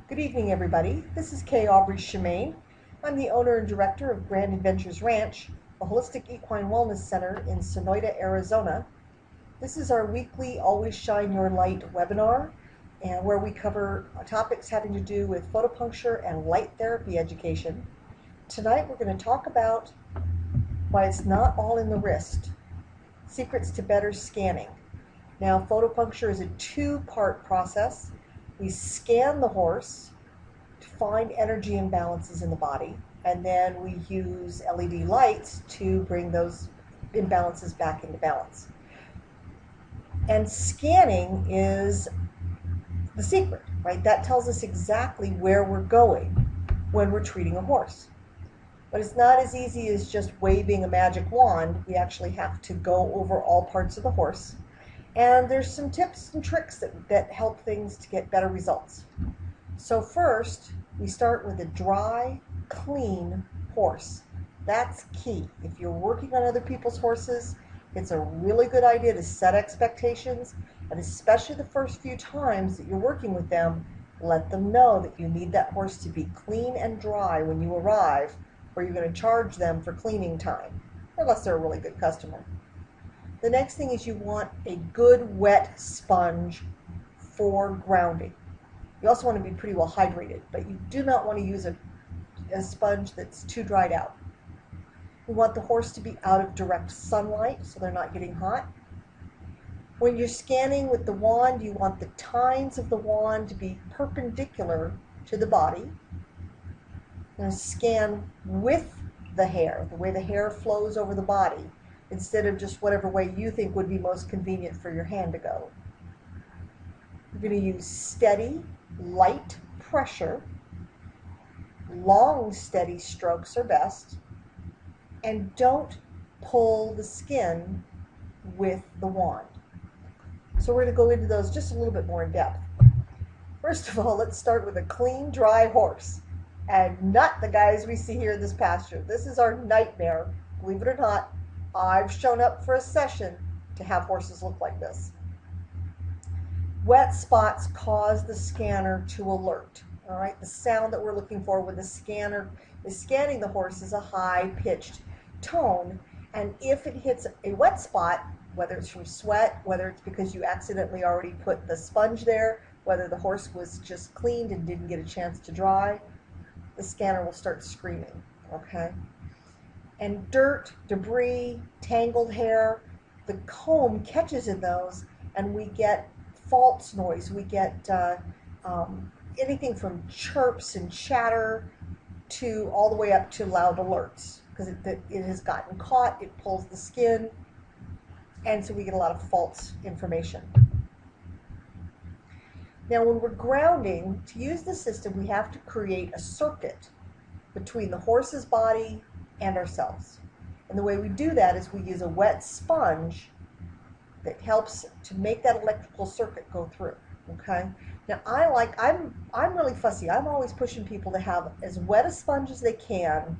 Good evening, everybody. This is Kay Aubrey Shemaine. I'm the owner and director of Grand Adventures Ranch, a holistic equine wellness center in Sonoyta, Arizona. This is our weekly Always Shine Your Light webinar, and where we cover topics having to do with photopuncture and light therapy education. Tonight, we're going to talk about why it's not all in the wrist, secrets to better scanning. Now, photopuncture is a two-part process. We scan the horse to find energy imbalances in the body, and then we use LED lights to bring those imbalances back into balance. And scanning is the secret, right? That tells us exactly where we're going when we're treating a horse. But it's not as easy as just waving a magic wand. We actually have to go over all parts of the horse. And there's some tips and tricks that help things to get better results. So first, we start with a dry, clean horse. That's key. If you're working on other people's horses, it's a really good idea to set expectations, and especially the first few times that you're working with them, let them know that you need that horse to be clean and dry when you arrive, or you're going to charge them for cleaning time, unless they're a really good customer. The next thing is you want a good wet sponge for grounding. You also want to be pretty well hydrated, but you do not want to use a sponge that's too dried out. We want the horse to be out of direct sunlight so they're not getting hot. When you're scanning with the wand, you want the tines of the wand to be perpendicular to the body. You're going to scan with the hair, the way the hair flows over the body, instead of just whatever way you think would be most convenient for your hand to go. You're going to use steady, light pressure. Long, steady strokes are best. And don't pull the skin with the wand. So we're going to go into those just a little bit more in depth. First of all, let's start with a clean, dry horse, and not the guys we see here in this pasture. This is our nightmare. Believe it or not, I've shown up for a session to have horses look like this. Wet spots cause the scanner to alert. All right, the sound that we're looking for when the scanner is scanning the horse is a high-pitched tone, and if it hits a wet spot, whether it's from sweat, whether it's because you accidentally already put the sponge there, whether the horse was just cleaned and didn't get a chance to dry, the scanner will start screaming, okay? And dirt, debris, tangled hair, the comb catches in those, and we get false noise. We get anything from chirps and chatter to all the way up to loud alerts, because it has gotten caught, it pulls the skin, and so we get a lot of false information. Now, when we're grounding, to use the system, we have to create a circuit between the horse's body and ourselves. And the way we do that is we use a wet sponge that helps to make that electrical circuit go through. Okay. Now I'm really fussy. I'm always pushing people to have as wet a sponge as they can,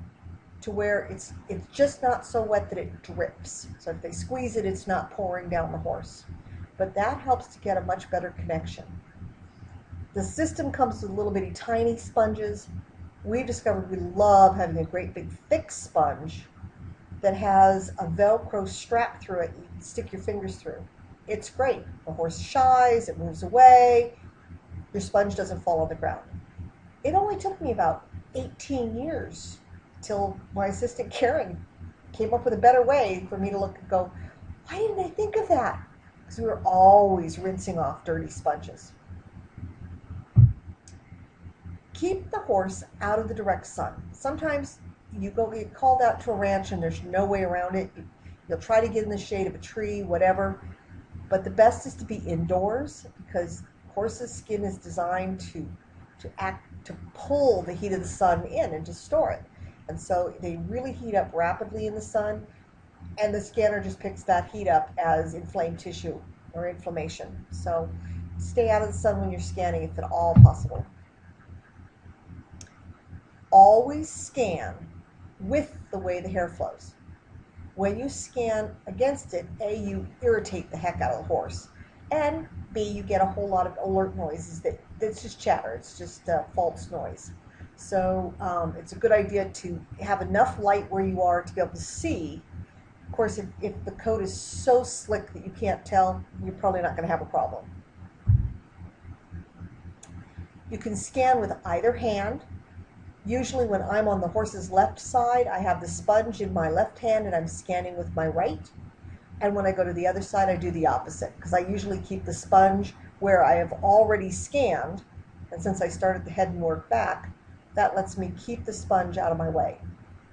to where it's just not so wet that it drips. So if they squeeze it, it's not pouring down the horse. But that helps to get a much better connection. The system comes with little bitty tiny sponges. We've discovered we love having a great big thick sponge that has a Velcro strap through it you can stick your fingers through. It's great. The horse shies, it moves away, your sponge doesn't fall on the ground. It only took me about 18 years till my assistant Karen came up with a better way for me to look and go, why didn't I think of that? Because we were always rinsing off dirty sponges. Keep the horse out of the direct sun. Sometimes you go get called out to a ranch and there's no way around it. You'll try to get in the shade of a tree, whatever. But the best is to be indoors, because horse's skin is designed to pull the heat of the sun in and to store it. And so they really heat up rapidly in the sun, and the scanner just picks that heat up as inflamed tissue or inflammation. So stay out of the sun when you're scanning if at all possible. Always scan with the way the hair flows. When you scan against it, you irritate the heck out of the horse. and B, you get a whole lot of alert noises that's just chatter. It's just false noise. So it's a good idea to have enough light where you are to be able to see. Of course, if the coat is so slick that you can't tell, you're probably not going to have a problem. You can scan with either hand. Usually when I'm on the horse's left side, I have the sponge in my left hand and I'm scanning with my right. And when I go to the other side, I do the opposite, because I usually keep the sponge where I have already scanned. And since I start at the head and work back, that lets me keep the sponge out of my way.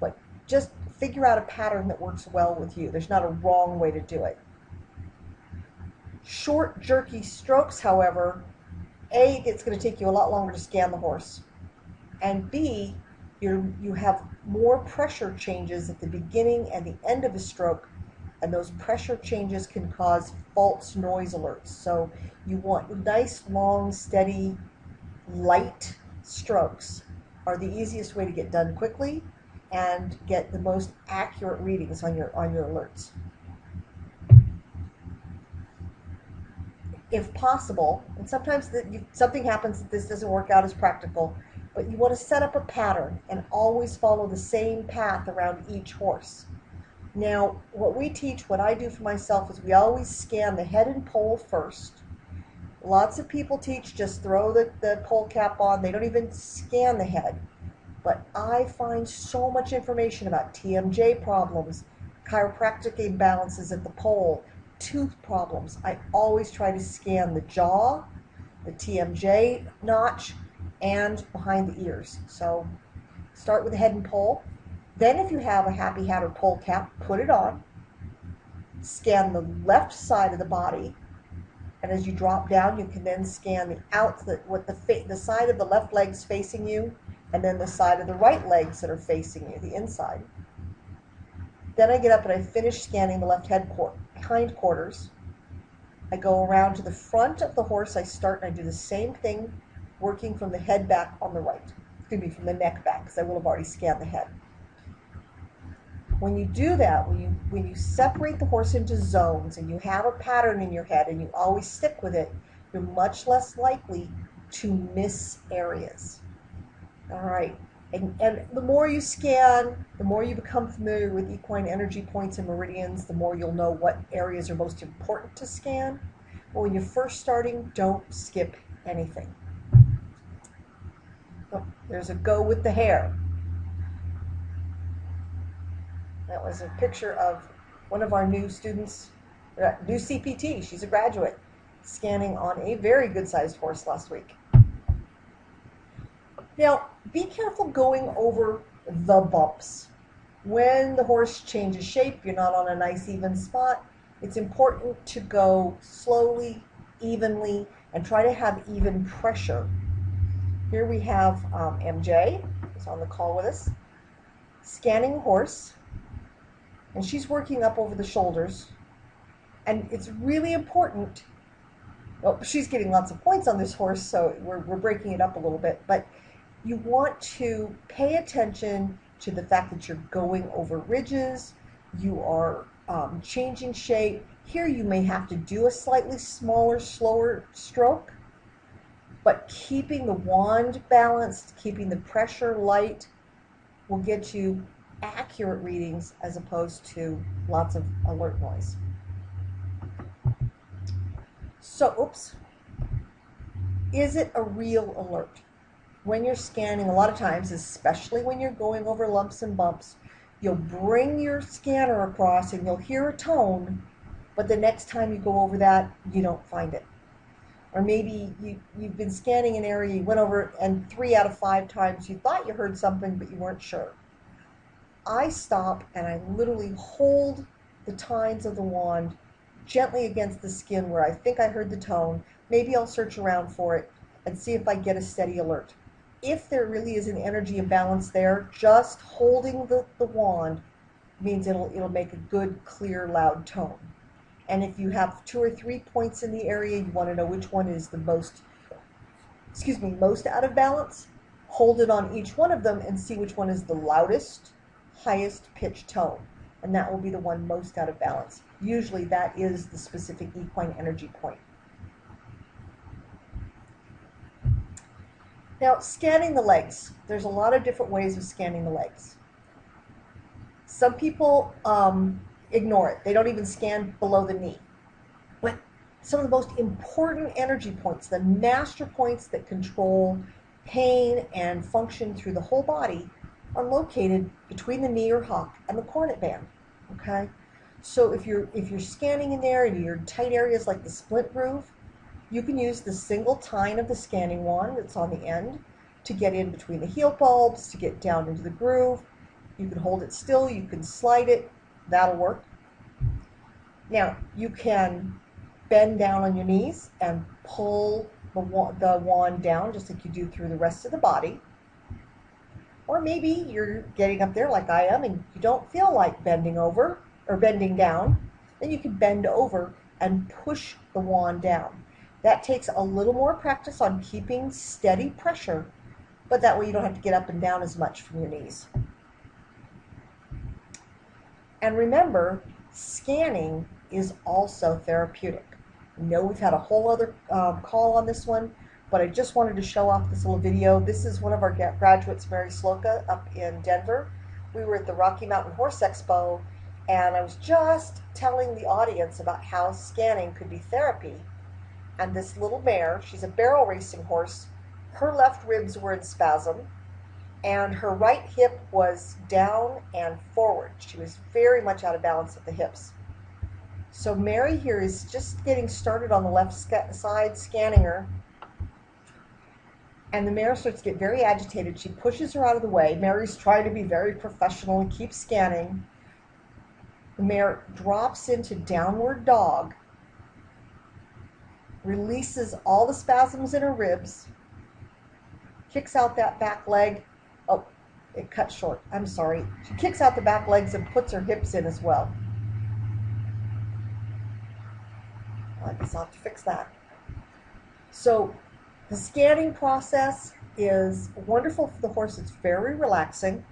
But just figure out a pattern that works well with you. There's not a wrong way to do it. Short, jerky strokes, however, A, it's going to take you a lot longer to scan the horse. And B, you have more pressure changes at the beginning and the end of a stroke, and those pressure changes can cause false noise alerts. So you want nice, long, steady, light strokes are the easiest way to get done quickly and get the most accurate readings on your alerts. If possible, and sometimes something happens that this doesn't work out as practical, but you want to set up a pattern and always follow the same path around each horse. Now, what I do for myself is we always scan the head and poll first. Lots of people teach just throw the poll cap on. They don't even scan the head. But I find so much information about TMJ problems, chiropractic imbalances at the poll, tooth problems. I always try to scan the jaw, the TMJ notch, and behind the ears. So start with the head and poll. Then if you have a happy hat or poll cap, put it on. Scan the left side of the body. And as you drop down, you can then scan the side of the left legs facing you, and then the side of the right legs that are facing you, the inside. Then I get up and I finish scanning the left hind quarters. I go around to the front of the horse. I start and I do the same thing, working from the head back on the right. Excuse me, from the neck back, because I will have already scanned the head. When you do that, when you separate the horse into zones and you have a pattern in your head and you always stick with it, you're much less likely to miss areas. All right. And the more you scan, the more you become familiar with equine energy points and meridians, the more you'll know what areas are most important to scan. But when you're first starting, don't skip anything. Oh, there's a go with the hair. That was a picture of one of our new students, new CPT. She's a graduate, scanning on a very good-sized horse last week. Now, be careful going over the bumps. When the horse changes shape, you're not on a nice even spot. It's important to go slowly, evenly, and try to have even pressure. Here we have MJ, who's on the call with us, scanning the horse. And she's working up over the shoulders. And it's really important. Well, she's getting lots of points on this horse, so we're breaking it up a little bit. But you want to pay attention to the fact that you're going over ridges. You are changing shape. Here you may have to do a slightly smaller, slower stroke. But keeping the wand balanced, keeping the pressure light, will get you accurate readings as opposed to lots of alert noise. So, is it a real alert? When you're scanning, a lot of times, especially when you're going over lumps and bumps, you'll bring your scanner across and you'll hear a tone, but the next time you go over that, you don't find it. Or maybe you've been scanning an area, you went over it, and 3 out of 5 times you thought you heard something, but you weren't sure. I stop and I literally hold the tines of the wand gently against the skin where I think I heard the tone. Maybe I'll search around for it and see if I get a steady alert. If there really is an energy imbalance there, just holding the wand means it'll make a good, clear, loud tone. And if you have 2 or 3 points in the area, you want to know which one is the most out of balance, hold it on each one of them and see which one is the loudest, highest pitch tone, and that will be the one most out of balance. Usually that is the specific equine energy point. Now, scanning the legs. There's a lot of different ways of scanning the legs. Some people ignore it. They don't even scan below the knee. But some of the most important energy points, the master points that control pain and function through the whole body, are located between the knee or hock and the cornet band. Okay? So if you're scanning in there and you're in tight areas like the splint groove, you can use the single tine of the scanning wand that's on the end to get in between the heel bulbs, to get down into the groove. You can hold it still, you can slide it, that'll work. Now, you can bend down on your knees and pull the wand down just like you do through the rest of the body. Or maybe you're getting up there like I am and you don't feel like bending over or bending down, then you can bend over and push the wand down. That takes a little more practice on keeping steady pressure, but that way you don't have to get up and down as much from your knees. And remember, scanning is also therapeutic. I know we've had a whole other call on this one, but I just wanted to show off this little video. This is one of our graduates, Mary Sloka, up in Denver. We were at the Rocky Mountain Horse Expo, and I was just telling the audience about how scanning could be therapy. And this little mare, she's a barrel racing horse, her left ribs were in spasm, and her right hip was down and forward. She was very much out of balance at the hips. So Mary here is just getting started on the left side, scanning her, and the mare starts to get very agitated. She pushes her out of the way. Mary's trying to be very professional and keep scanning. The mare drops into downward dog, releases all the spasms in her ribs, kicks out that back leg. Oh, it cut short. I'm sorry. She kicks out the back legs and puts her hips in as well. I guess I'll have to fix that. So the scanning process is wonderful for the horse. It's very relaxing,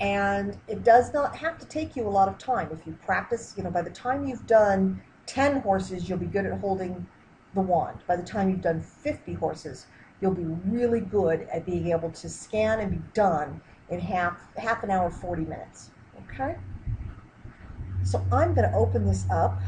and it does not have to take you a lot of time. If you practice, by the time you've done 10 horses, you'll be good at holding the wand. By the time you've done 50 horses, you'll be really good at being able to scan and be done in half an hour, 40 minutes. Okay? So I'm going to open this up.